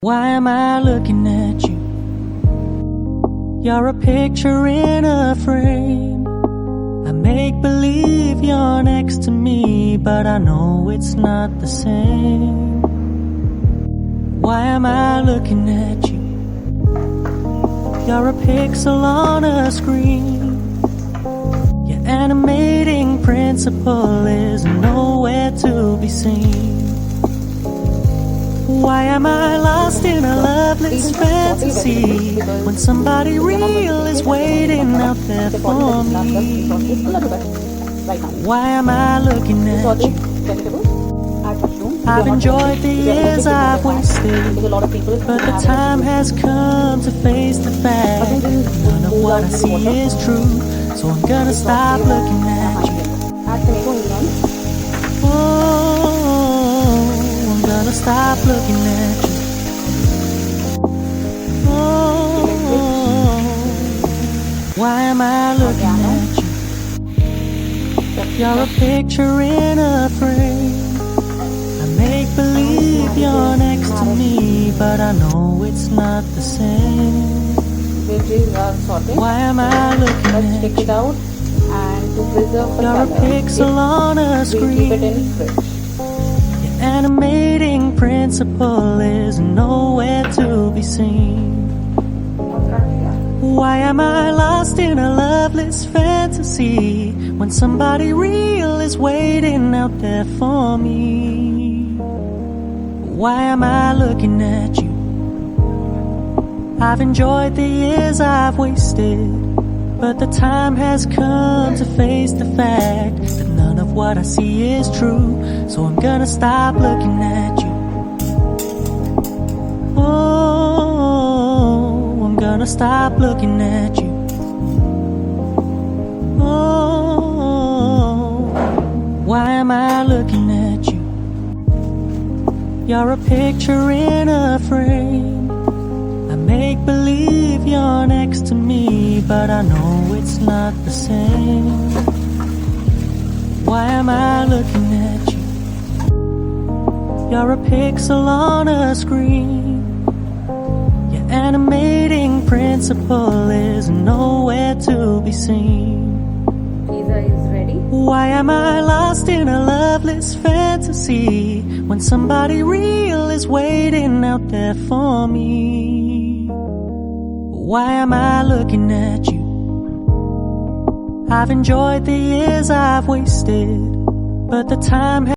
Why am I looking at you? You're a picture in a frame. I make believe you're next to me, but I know it's not the same. Why am I looking at you? You're a pixel on a screen. Your animating principle is nowhere to be seen. Why am I lost in a loveless fantasy when somebody real is waiting out there for me? Why am I looking at you? I've enjoyed the years I've wasted, but the time has come to face the fact none of what I see is true, so I'm gonna stop looking at you. Gonna stop looking at you. Why am I looking at you? You're a picture in a frame. I make believe you're next to me, but I know it's not the same. Why am I looking at you? You're a pixel on a screen. Animating principle is nowhere to be seen. Why am I lost in a loveless fantasy when somebody real is waiting out there for me? Why am I looking at you? I've enjoyed the years I've wasted, but the time has come to face the fact that none of what I see is true, so I'm gonna stop looking at you. Oh, I'm gonna stop looking at you. Oh, why am I looking at you? You're a picture in a frame. I make believe you're next to me, but I know it's not the same. Why am I looking at you? You're a pixel on a screen. Your animating principle is nowhere to be seen. Pizza is ready. Why am I lost in a loveless fantasy when somebody real is waiting out there for me? Why am I looking at you? I've enjoyed the years I've wasted, but the time has